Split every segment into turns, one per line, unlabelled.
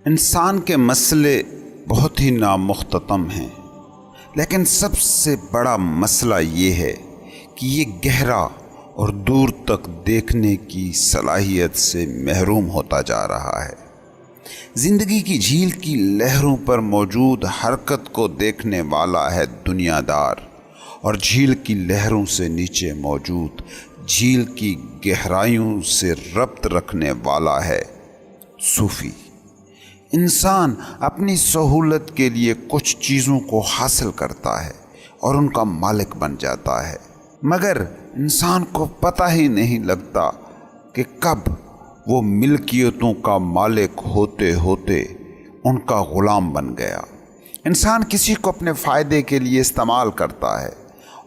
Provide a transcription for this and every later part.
انسان کے مسئلے بہت ہی نامختتم ہیں، لیکن سب سے بڑا مسئلہ یہ ہے کہ یہ گہرا اور دور تک دیکھنے کی صلاحیت سے محروم ہوتا جا رہا ہے۔ زندگی کی جھیل کی لہروں پر موجود حرکت کو دیکھنے والا ہے دنیا دار، اور جھیل کی لہروں سے نیچے موجود جھیل کی گہرائیوں سے ربط رکھنے والا ہے صوفی۔ انسان اپنی سہولت کے لیے کچھ چیزوں کو حاصل کرتا ہے اور ان کا مالک بن جاتا ہے، مگر انسان کو پتہ ہی نہیں لگتا کہ کب وہ ملکیتوں کا مالک ہوتے ہوتے ان کا غلام بن گیا۔ انسان کسی کو اپنے فائدے کے لیے استعمال کرتا ہے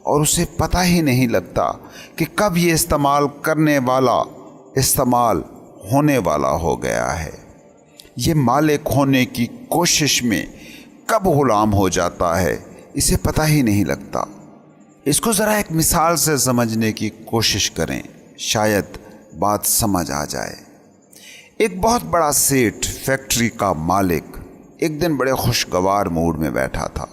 اور اسے پتہ ہی نہیں لگتا کہ کب یہ استعمال کرنے والا استعمال ہونے والا ہو گیا ہے۔ یہ مالک ہونے کی کوشش میں کب غلام ہو جاتا ہے، اسے پتہ ہی نہیں لگتا۔ اس کو ذرا ایک مثال سے سمجھنے کی کوشش کریں، شاید بات سمجھ آ جائے۔ ایک بہت بڑا سیٹ، فیکٹری کا مالک، ایک دن بڑے خوشگوار موڈ میں بیٹھا تھا۔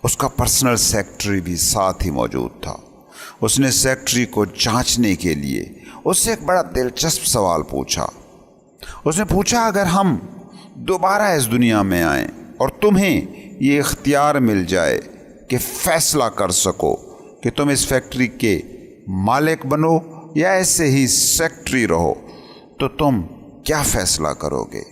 اس کا پرسنل سیکرٹری بھی ساتھ ہی موجود تھا۔ اس نے سیکرٹری کو جانچنے کے لیے اس سے ایک بڑا دلچسپ سوال پوچھا۔ اس نے پوچھا، اگر ہم دوبارہ اس دنیا میں آئیں اور تمہیں یہ اختیار مل جائے کہ فیصلہ کر سکو کہ تم اس فیکٹری کے مالک بنو یا ایسے ہی سیکرٹری رہو، تو تم کیا فیصلہ کرو گے؟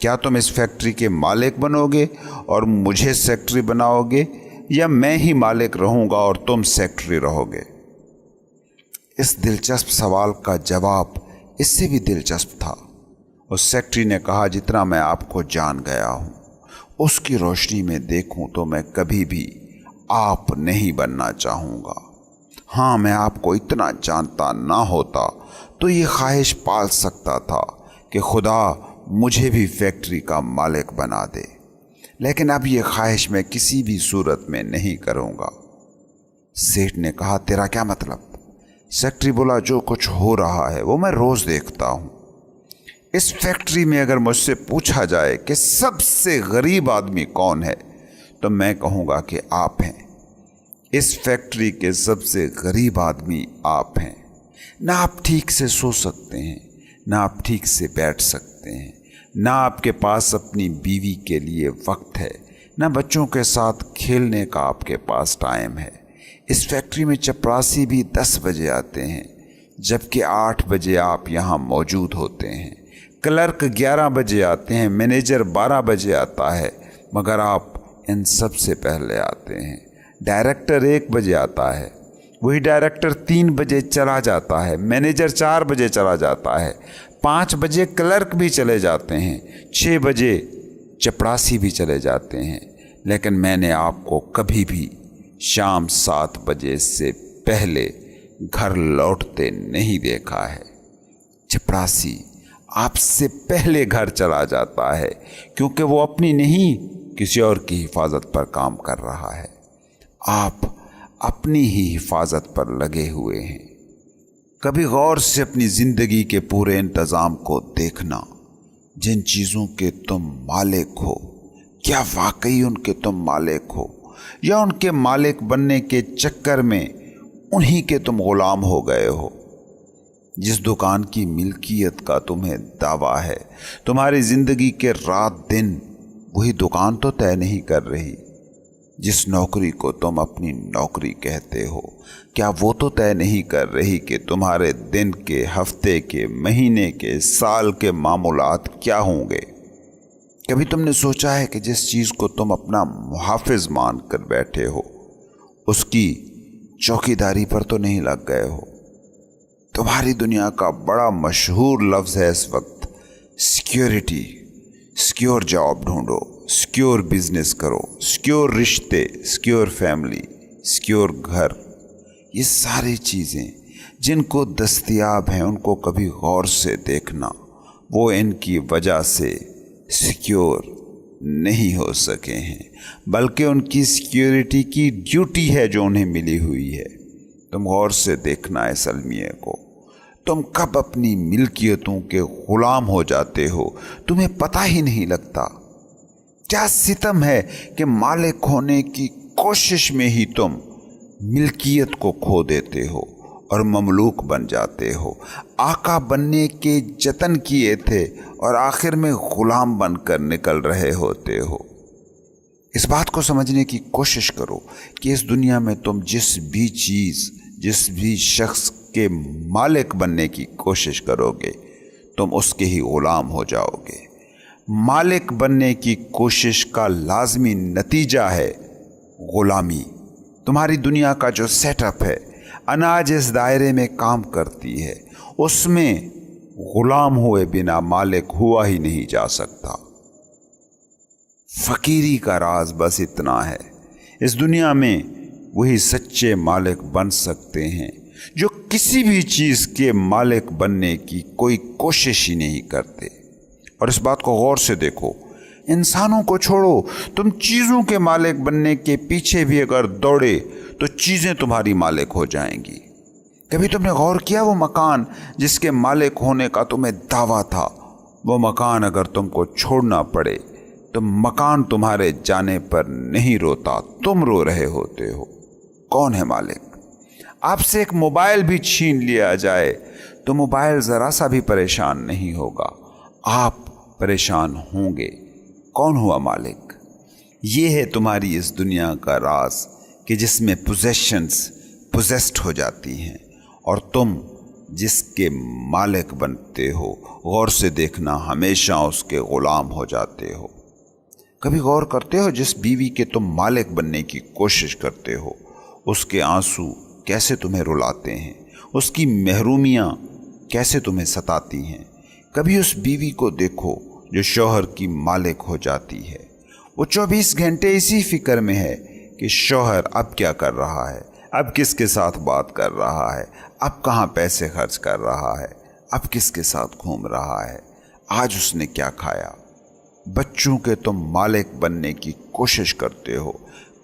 کیا تم اس فیکٹری کے مالک بنو گے اور مجھے سیکرٹری بناؤ گے، یا میں ہی مالک رہوں گا اور تم سیکرٹری رہو گے؟ اس دلچسپ سوال کا جواب اس سے بھی دلچسپ تھا۔ اس سیکرٹری نے کہا، جتنا میں آپ کو جان گیا ہوں، اس کی روشنی میں دیکھوں تو میں کبھی بھی آپ نہیں بننا چاہوں گا۔ ہاں، میں آپ کو اتنا جانتا نہ ہوتا تو یہ خواہش پال سکتا تھا کہ خدا مجھے بھی فیکٹری کا مالک بنا دے، لیکن اب یہ خواہش میں کسی بھی صورت میں نہیں کروں گا۔ سیٹھ نے کہا، تیرا کیا مطلب؟ سیکرٹری بولا، جو کچھ ہو رہا ہے وہ میں روز دیکھتا ہوں۔ اس فیکٹری میں اگر مجھ سے پوچھا جائے کہ سب سے غریب آدمی کون ہے، تو میں کہوں گا کہ آپ ہیں۔ اس فیکٹری کے سب سے غریب آدمی آپ ہیں۔ نہ آپ ٹھیک سے سو سکتے ہیں، نہ آپ ٹھیک سے بیٹھ سکتے ہیں، نہ آپ کے پاس اپنی بیوی کے لیے وقت ہے، نہ بچوں کے ساتھ کھیلنے کا آپ کے پاس ٹائم ہے۔ اس فیکٹری میں چپراسی بھی 10 بجے آتے ہیں، جبکہ 8 بجے آپ یہاں موجود ہوتے ہیں۔ کلرک 11 بجے آتے ہیں، مینیجر 12 بجے آتا ہے، مگر آپ ان سب سے پہلے آتے ہیں۔ ڈائریکٹر 1 بجے آتا ہے، وہی ڈائریکٹر 3 بجے چلا جاتا ہے، مینیجر 4 بجے چلا جاتا ہے، 5 بجے کلرک بھی چلے جاتے ہیں، 6 بجے چپراسی بھی چلے جاتے ہیں، لیکن میں نے آپ کو کبھی بھی شام 7 بجے سے پہلے گھر لوٹتے نہیں دیکھا ہے۔ چپراسی آپ سے پہلے گھر چلا جاتا ہے، کیونکہ وہ اپنی نہیں کسی اور کی حفاظت پر کام کر رہا ہے۔ آپ اپنی ہی حفاظت پر لگے ہوئے ہیں۔ کبھی غور سے اپنی زندگی کے پورے انتظام کو دیکھنا۔ جن چیزوں کے تم مالک ہو، کیا واقعی ان کے تم مالک ہو، یا ان کے مالک بننے کے چکر میں انہی کے تم غلام ہو گئے ہو؟ جس دکان کی ملکیت کا تمہیں دعویٰ ہے، تمہاری زندگی کے رات دن وہی دکان تو طے نہیں کر رہی۔ جس نوکری کو تم اپنی نوکری کہتے ہو، کیا وہ تو طے نہیں کر رہی کہ تمہارے دن کے، ہفتے کے، مہینے کے، سال کے معمولات کیا ہوں گے؟ کبھی تم نے سوچا ہے کہ جس چیز کو تم اپنا محافظ مان کر بیٹھے ہو، اس کی چوکیداری پر تو نہیں لگ گئے ہو؟ تمہاری دنیا کا بڑا مشہور لفظ ہے اس وقت سیکیورٹی۔ سیکیور جاب ڈھونڈو، سیکیور بزنس کرو، سیکیور رشتے، سیکیور فیملی، سیکیور گھر۔ یہ ساری چیزیں جن کو دستیاب ہیں، ان کو کبھی غور سے دیکھنا۔ وہ ان کی وجہ سے سیکیور نہیں ہو سکے ہیں، بلکہ ان کی سیکیورٹی کی ڈیوٹی ہے جو انہیں ملی ہوئی ہے۔ तुम गौर से देखना है सलमिए को, तुम कब अपनी मिल्कियतों के गुलाम हो जाते हो तुम्हें पता ही नहीं लगता। क्या सितम है कि मालिक होने की कोशिश में ही तुम मिल्कियत को खो देते हो और ममलूक बन जाते हो। आका बनने के जतन किए थे और आखिर में गुलाम बनकर निकल रहे होते हो। इस बात को समझने की कोशिश करो कि इस दुनिया में तुम जिस भी चीज़, जिस भी शख्स के मालिक बनने की कोशिश करोगे तुम उसके ही गुलाम हो जाओगे। मालिक बनने की कोशिश का लाजमी नतीजा है गुलामी। तुम्हारी दुनिया का जो सेटअप है, अनाज इस दायरे में काम करती है, उसमें गुलाम हुए बिना मालिक हुआ ही नहीं जा सकता। फकीरी का राज बस इतना है, इस दुनिया में वही सच्चे मालिक बन सकते हैं जो किसी भी चीज़ के मालिक बनने की कोई कोशिश ही नहीं करते। और इस बात को गौर से देखो, इंसानों को छोड़ो, तुम चीज़ों के मालिक बनने के पीछे भी अगर दौड़े तो चीज़ें तुम्हारी मालिक हो जाएंगी। कभी तुमने गौर किया वो मकान जिसके मालिक होने का तुम्हें दावा था, वो मकान अगर तुमको छोड़ना पड़े तो मकान तुम्हारे जाने पर नहीं रोता, तुम रो रहे होते हो। कौन है मालिक? आपसे एक मोबाइल भी छीन लिया जाए तो मोबाइल ज़रा सा भी परेशान नहीं होगा, आप परेशान होंगे। कौन हुआ मालिक? ये है तुम्हारी इस दुनिया का राज कि जिसमें पोजेशंस पोजेस्ड हो जाती हैं और तुम जिसके मालिक बनते हो, गौर से देखना, हमेशा उसके गुलाम हो जाते हो। कभी गौर करते हो जिस बीवी के तुम मालिक बनने की कोशिश करते हो उसके आंसू कैसे तुम्हें रुलाते हैं, उसकी महरूमियाँ कैसे तुम्हें सताती हैं। कभी उस बीवी को देखो जो शौहर की मालिक हो जाती है, वो 24 घंटे इसी फिक्र में है कि शौहर अब क्या कर रहा है, अब किसके साथ बात कर रहा है, अब कहाँ पैसे खर्च कर रहा है, अब किसके साथ घूम रहा है, आज उसने क्या खाया। बच्चों के तुम मालिक बनने की कोशिश करते हो।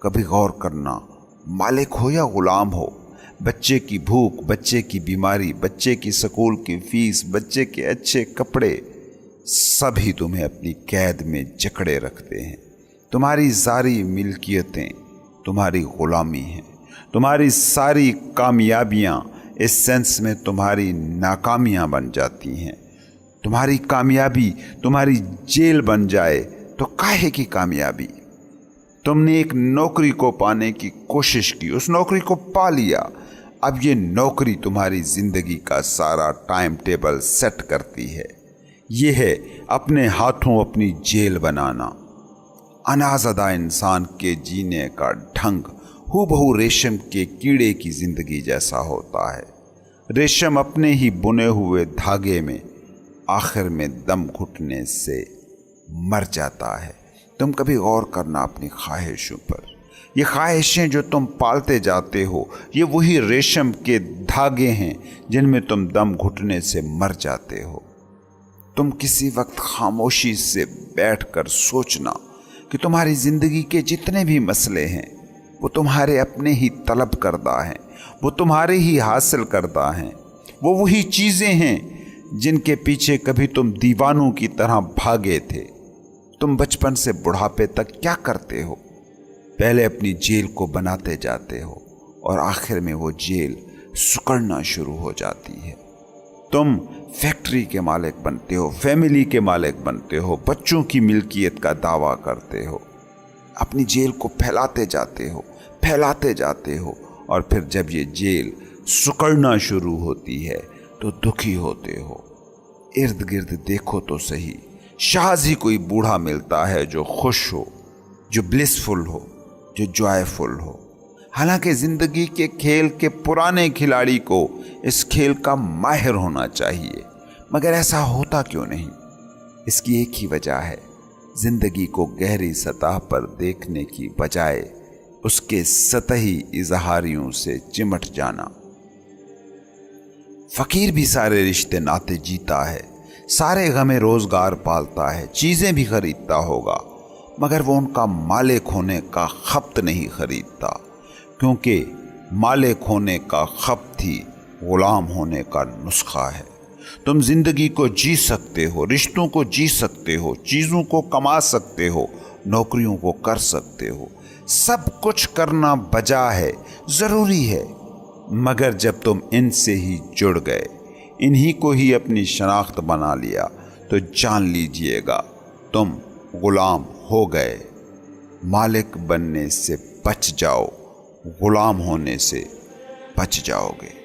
कभी गौर करना, मालिक हो या गुलाम हो, बच्चे की भूख, बच्चे की बीमारी, बच्चे की स्कूल की फीस, बच्चे के अच्छे कपड़े, सभी तुम्हें अपनी कैद में जकड़े रखते हैं। तुम्हारी सारी मिल्कियतें तुम्हारी गुलामी हैं, तुम्हारी सारी कामयाबियां इस सेंस में तुम्हारी नाकामियां बन जाती हैं। तुम्हारी कामयाबी तुम्हारी जेल बन जाए तो काहे की कामयाबी? तुमने एक नौकरी को पाने की कोशिश की, उस नौकरी को पा लिया, अब ये नौकरी तुम्हारी ज़िंदगी का सारा टाइम टेबल सेट करती है। ये है अपने हाथों अपनी जेल बनाना। अनाज़दा इंसान के जीने का ढंग हूबहू रेशम के कीड़े की ज़िंदगी जैसा होता है। रेशम अपने ही बुने हुए धागे में आखिर में दम घुटने से मर जाता है। तुम कभी गौर करना अपनी ख्वाहिशों पर। ये ख्वाहिशें जो तुम पालते जाते हो, ये वही रेशम के धागे हैं जिनमें तुम दम घुटने से मर जाते हो। तुम किसी वक्त खामोशी से बैठकर सोचना कि तुम्हारी ज़िंदगी के जितने भी मसले हैं वो तुम्हारे अपने ही तलब करदा हैं, वो तुम्हारे ही हासिल करदा हैं। वो वही चीज़ें हैं जिनके पीछे कभी तुम दीवानों की तरह भागे थे। तुम बचपन से बुढ़ापे तक क्या करते हो? पहले अपनी जेल को बनाते जाते हो और आखिर में वो जेल सुकड़ना शुरू हो जाती है। तुम फैक्ट्री के मालिक बनते हो, फैमिली के मालिक बनते हो, बच्चों की मिल्कियत का दावा करते हो, अपनी जेल को फैलाते जाते हो और फिर जब ये जेल सुकड़ना शुरू होती है तो दुखी होते हो। इर्द गिर्द देखो तो सही, शायद ही कोई बूढ़ा मिलता है जो खुश हो, जो ब्लिसफुल हो, जो जॉयफुल हो। हालांकि ज़िंदगी के खेल के पुराने खिलाड़ी को इस खेल का माहिर होना चाहिए, मगर ऐसा होता क्यों नहीं? इसकी एक ही वजह है, ज़िंदगी को गहरी सतह पर देखने की बजाय उसके सतही इजहारियों से चिमट जाना। फ़कीर भी सारे रिश्ते नाते जीता है, सारे गमे रोज़गार पालता है, चीज़ें भी खरीदता होगा, मगर वो उनका मालिक होने का खप्त नहीं खरीदता, क्योंकि مالک ہونے کا خب تھی، غلام ہونے کا نسخہ ہے۔ تم زندگی کو جی سکتے ہو، رشتوں کو جی سکتے ہو، چیزوں کو کما سکتے ہو، نوکریوں کو کر سکتے ہو، سب کچھ کرنا بجا ہے، ضروری ہے، مگر جب تم ان سے ہی جڑ گئے، انہی کو ہی اپنی شناخت بنا لیا، تو جان لیجئے گا تم غلام ہو گئے۔ مالک بننے سے بچ جاؤ، غلام ہونے سے بچ جاؤ گے۔